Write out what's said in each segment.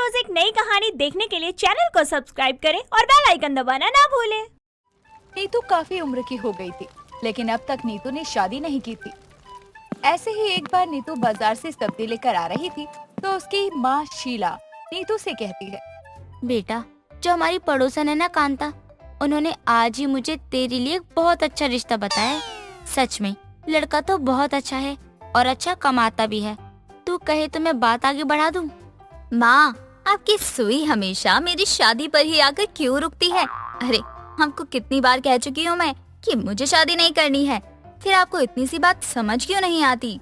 रोज एक नई कहानी देखने के लिए चैनल को सब्सक्राइब करें और बेल आइकन दबाना ना भूलें। नीतू काफी उम्र की हो गई थी, लेकिन अब तक नीतू ने शादी नहीं की थी। ऐसे ही एक बार नीतू बाजार से सब्जी लेकर आ रही थी तो उसकी माँ शीला नीतू से कहती है, बेटा, जो हमारी पड़ोसन है ना कांता, उन्होंने आज ही मुझे तेरे लिए एक बहुत अच्छा रिश्ता बताया है। सच में लड़का तो बहुत अच्छा है और अच्छा कमाता भी है। तू कहे तो मैं बात आगे बढ़ा दूं? माँ, आपकी सुई हमेशा मेरी शादी पर ही आकर क्यों रुकती है? अरे, हमको कितनी बार कह चुकी हूँ मैं कि मुझे शादी नहीं करनी है, फिर आपको इतनी सी बात समझ क्यों नहीं आती?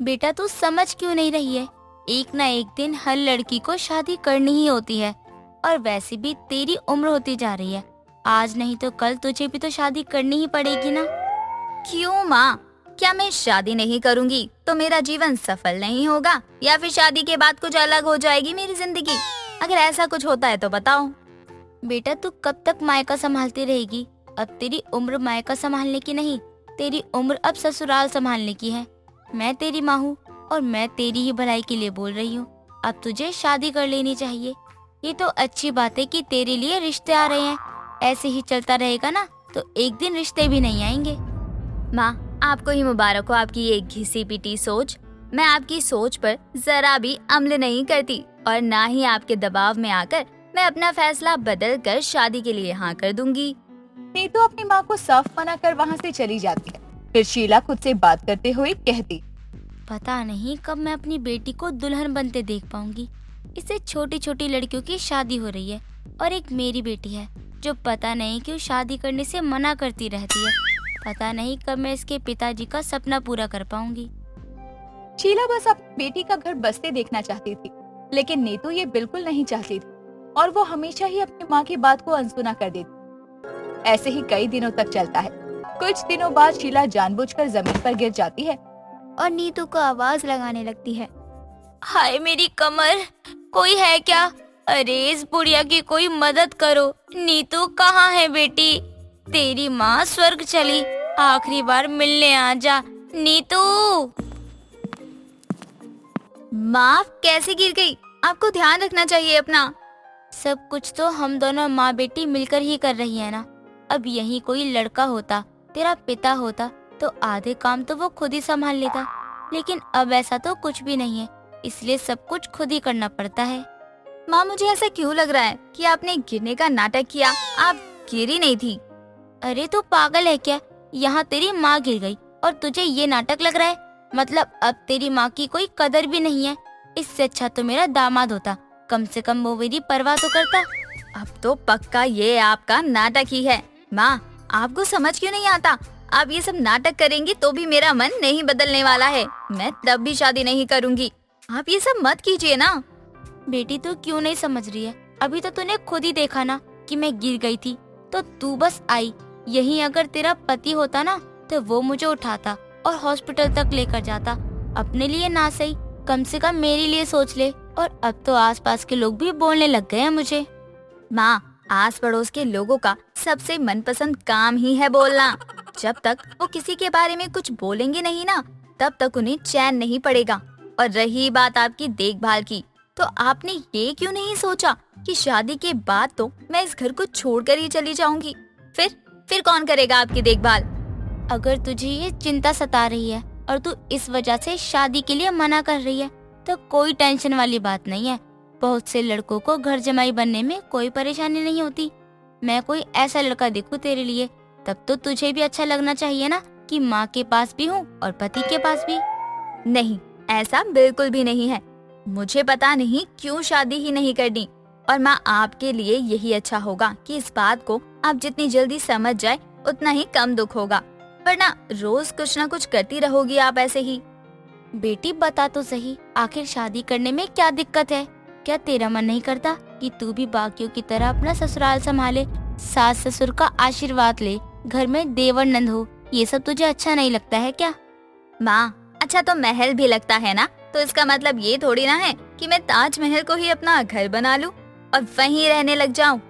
बेटा, तू समझ क्यों नहीं रही है? एक ना एक दिन हर लड़की को शादी करनी ही होती है, और वैसे भी तेरी उम्र होती जा रही है। आज नहीं तो कल तुझे भी तो शादी करनी ही पड़ेगी ना। क्यों माँ? क्या मैं शादी नहीं करूँगी तो मेरा जीवन सफल नहीं होगा, या फिर शादी के बाद कुछ अलग हो जाएगी मेरी जिंदगी? अगर ऐसा कुछ होता है तो बताओ। बेटा, तू कब तक मायका संभालती रहेगी? अब तेरी उम्र मायका संभालने की नहीं, तेरी उम्र अब ससुराल संभालने की है। मैं तेरी माँ हूँ और मैं तेरी ही भलाई के लिए बोल रही हूँ। अब तुझे शादी कर लेनी चाहिए। ये तो अच्छी बात है कि तेरे लिए रिश्ते आ रहे हैं। ऐसे ही चलता रहेगा ना तो एक दिन रिश्ते भी नहीं आएंगे। माँ, आपको ही मुबारक हो आपकी ये घिसी पिटी सोच। मैं आपकी सोच पर जरा भी अमल नहीं करती और ना ही आपके दबाव में आकर मैं अपना फैसला बदल कर शादी के लिए हाँ कर दूंगी। नीतू अपनी माँ को साफ मना कर वहाँ से चली जाती है। फिर शीला खुद से बात करते हुए कहती, पता नहीं कब मैं अपनी बेटी को दुल्हन बनते देख पाऊंगी। इससे छोटी छोटी लड़कियों की शादी हो रही है और एक मेरी बेटी है जो पता नहीं क्यों शादी करने से मना करती रहती है। पता नहीं कब मैं इसके पिताजी का सपना पूरा कर पाऊंगी। शीला बस अपनी बेटी का घर बसते देखना चाहती थी, लेकिन नीतू ये बिल्कुल नहीं चाहती थी और वो हमेशा ही अपनी माँ की बात को अनसुना कर देती। ऐसे ही कई दिनों तक चलता है। कुछ दिनों बाद शीला जानबूझकर जमीन पर गिर जाती है और नीतू को आवाज लगाने लगती है, हाय मेरी कमर, कोई है क्या? अरे इस बुढ़िया की कोई मदद करो। नीतू कहाँ है बेटी? तेरी माँ स्वर्ग चली, आखिरी बार मिलने आ जा नीतू। माँ कैसे गिर गई? आपको ध्यान रखना चाहिए अपना। सब कुछ तो हम दोनों माँ बेटी मिलकर ही कर रही है ना। अब यही कोई लड़का होता, तेरा पिता होता, तो आधे काम तो वो खुद ही संभाल लेता। लेकिन अब ऐसा तो कुछ भी नहीं है, इसलिए सब कुछ खुद ही करना पड़ता है। माँ, मुझे ऐसा क्यों लग रहा है कि आपने गिरने का नाटक किया? आप गिरी नहीं थी। अरे तू पागल है क्या? यहाँ तेरी माँ गिर गई और तुझे ये नाटक लग रहा है? मतलब अब तेरी माँ की कोई कदर भी नहीं है। इससे अच्छा तो मेरा दामाद होता, कम से कम वो मेरी परवाह तो करता। अब तो पक्का ये आपका नाटक ही है। माँ, आपको समझ क्यों नहीं आता? आप ये सब नाटक करेंगी तो भी मेरा मन नहीं बदलने वाला है। मैं तब भी शादी नहीं करूँगी। आप ये सब मत कीजिए ना। बेटी, तू क्यों नहीं समझ रही है? अभी तो तूने खुद ही देखा ना कि मैं गिर गई थी, तो तू बस आई। यही अगर तेरा पति होता ना तो वो मुझे उठाता और हॉस्पिटल तक लेकर जाता। अपने लिए ना सही, कम से कम मेरे लिए सोच ले। और अब तो आसपास के लोग भी बोलने लग गए हैं मुझे। माँ, आस पड़ोस के लोगों का सबसे मनपसंद काम ही है बोलना। जब तक वो किसी के बारे में कुछ बोलेंगे नहीं ना, तब तक उन्हें चैन नहीं पड़ेगा। और रही बात आपकी देखभाल की, तो आपने ये क्यों नहीं सोचा कि शादी के बाद तो मैं इस घर को छोड़कर ही चली जाऊंगी? फिर कौन करेगा आपकी देखभाल? अगर तुझे ये चिंता सता रही है और तू इस वजह से शादी के लिए मना कर रही है तो कोई टेंशन वाली बात नहीं है। बहुत से लड़कों को घर जमाई बनने में कोई परेशानी नहीं होती। मैं कोई ऐसा लड़का देखूं तेरे लिए, तब तो तुझे भी अच्छा लगना चाहिए ना कि माँ के पास भी हूँ और पति के पास भी। नहीं, ऐसा बिल्कुल भी नहीं है। मुझे पता नहीं क्यों शादी ही नहीं करनी। और माँ, आपके लिए यही अच्छा होगा कि इस बात को आप जितनी जल्दी समझ जाए उतना ही कम दुख होगा, वरना रोज कुछ ना कुछ करती रहोगी आप ऐसे ही। बेटी बता तो सही, आखिर शादी करने में क्या दिक्कत है? क्या तेरा मन नहीं करता कि तू भी बाकियों की तरह अपना ससुराल संभाले, सास ससुर का आशीर्वाद ले, घर में देवर नंद हो? ये सब तुझे अच्छा नहीं लगता है क्या? माँ, अच्छा तो महल भी लगता है ना, तो इसका मतलब ये थोड़ी ना है कि मैं ताजमहल को ही अपना घर बना लूं और वहीं रहने लग जाऊं।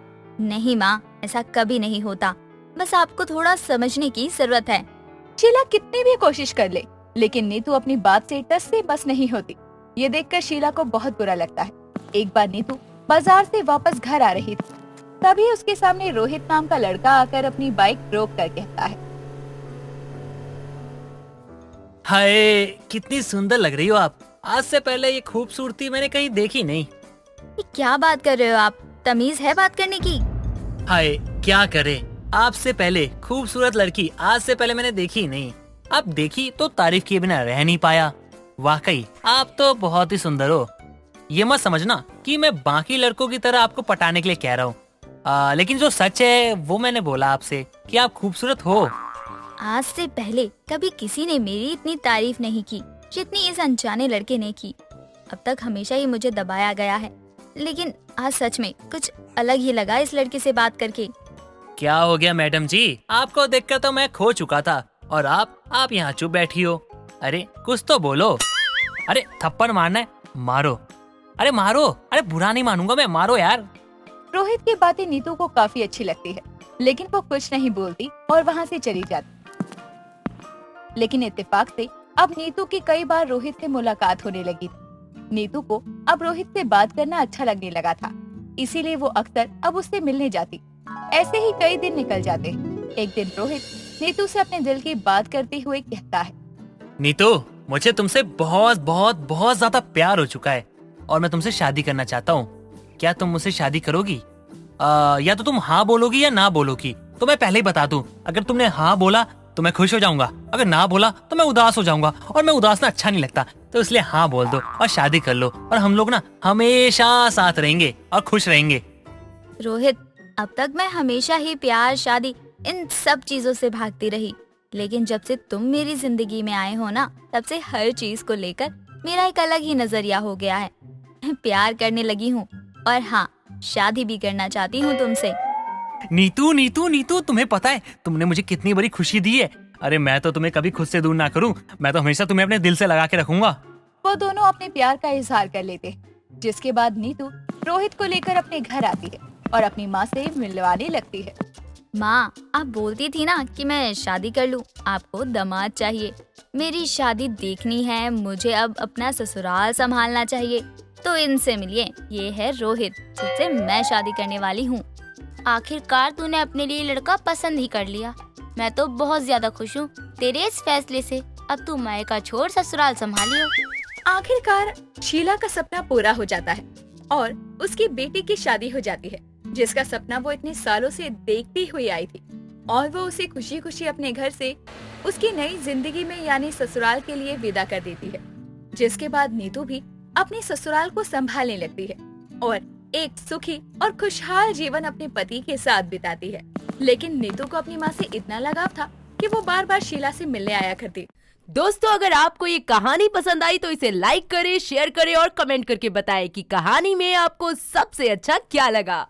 नहीं माँ, ऐसा कभी नहीं होता। बस आपको थोड़ा समझने की जरूरत है। शीला कितनी भी कोशिश कर ले, लेकिन नीतू अपनी बात से टस से बस नहीं होती। ये देखकर शीला को बहुत बुरा लगता है। एक बार नीतू बाजार से वापस घर आ रही थी, तभी उसके सामने रोहित नाम का लड़का आकर अपनी बाइक रोक कर कहता है, हाय कितनी सुंदर लग रही हो आप। आज से पहले ये खूबसूरती मैंने कहीं देखी नहीं। ये क्या बात कर रहे हो आप? तमीज है बात करने की? हाय क्या करे, आपसे पहले खूबसूरत लड़की आज से पहले मैंने देखी नहीं। अब देखी तो तारीफ किए बिना रह नहीं पाया। वाकई आप तो बहुत ही सुंदर हो। ये मत समझना कि मैं बाकी लड़कों की तरह आपको पटाने के लिए कह रहा हूँ, लेकिन जो सच है वो मैंने बोला आपसे कि आप खूबसूरत हो। आज से पहले कभी किसी ने मेरी इतनी तारीफ नहीं की जितनी इस अनजाने लड़के ने की। अब तक हमेशा ही मुझे दबाया गया है, लेकिन आज सच में कुछ अलग ही लगा इस लड़के से बात करके। क्या हो गया मैडम जी, आपको देखकर तो मैं खो चुका था और आप यहाँ चुप बैठी हो। अरे कुछ तो बोलो। अरे थप्पड़ मारना है, मारो। अरे मारो। अरे बुरा नहीं मानूंगा मैं, मारो यार। रोहित की बातें नीतू को काफी अच्छी लगती है, लेकिन वो कुछ नहीं बोलती और वहाँ से चली जाती। लेकिन इत्तेफाक से अब नीतू की कई बार रोहित से मुलाकात होने लगी थी। नीतू को अब रोहित से बात करना अच्छा लगने लगा था, इसीलिए वो अक्सर अब उससे मिलने जाती। ऐसे ही कई दिन निकल जाते। एक दिन रोहित नीतू से अपने दिल की बात करते हुए कहता है, नीतू मुझे तुमसे बहुत बहुत बहुत ज्यादा प्यार हो चुका है और मैं तुमसे शादी करना चाहता हूँ। क्या तुम मुझसे शादी करोगी? या तो तुम हाँ बोलोगी या ना बोलोगी। तो मैं पहले ही बता दूं, अगर तुमने हाँ बोला तो मैं खुश हो जाऊंगा, अगर ना बोला तो मैं उदास हो जाऊंगा और मैं उदास ना अच्छा नहीं लगता। तो इसलिए हाँ बोल दो और शादी कर लो और हम लोग ना हमेशा साथ रहेंगे और खुश रहेंगे। रोहित, अब तक मैं हमेशा ही प्यार, शादी, इन सब चीजों से भागती रही, लेकिन जब से तुम मेरी जिंदगी में आए हो ना, तब से हर चीज को लेकर मेरा एक अलग ही नजरिया हो गया है। प्यार करने लगी हूँ और हाँ, शादी भी करना चाहती हूँ तुमसे। नीतू नीतू नीतू, तुम्हें पता है तुमने मुझे कितनी बड़ी खुशी दी है। अरे मैं तो तुम्हें कभी खुद से दूर ना करूं, मैं तो हमेशा तुम्हें अपने दिल से लगा के रखूंगा। वो दोनों अपने प्यार का इजहार कर लेते हैं, जिसके बाद नीतू रोहित को लेकर अपने घर आती है और अपनी माँ से मिलवाने लगती है। माँ, आप बोलती थी ना कि मैं शादी कर लूं, आपको दामाद चाहिए। मेरी शादी देखनी है, मुझे अब अपना ससुराल संभालना चाहिए, तो इनसे मिलिए। ये है रोहित, जिससे मैं शादी करने वाली हूँ। आखिरकार तूने अपने लिए लड़का पसंद ही कर लिया। मैं तो बहुत ज्यादा खुश हूँ तेरे इस फैसले से। अब तू मायका छोड़ ससुराल संभालियो। आखिरकार शीला का सपना पूरा हो जाता है और उसकी बेटी की शादी हो जाती है, जिसका सपना वो इतने सालों से देखती हुई आई थी। और वो उसे खुशी खुशी अपने घर से उसकी नई जिंदगी में यानी ससुराल के लिए विदा कर देती है। जिसके बाद नीतू भी अपने ससुराल को संभालने लगती है और एक सुखी और खुशहाल जीवन अपने पति के साथ बिताती है। लेकिन नीतू को अपनी माँ से इतना लगाव था कि वो बार बार शीला से मिलने आया करती। दोस्तों, अगर आपको ये कहानी पसंद आई तो इसे लाइक करें, शेयर करें और कमेंट करके बताएं कि कहानी में आपको सबसे अच्छा क्या लगा।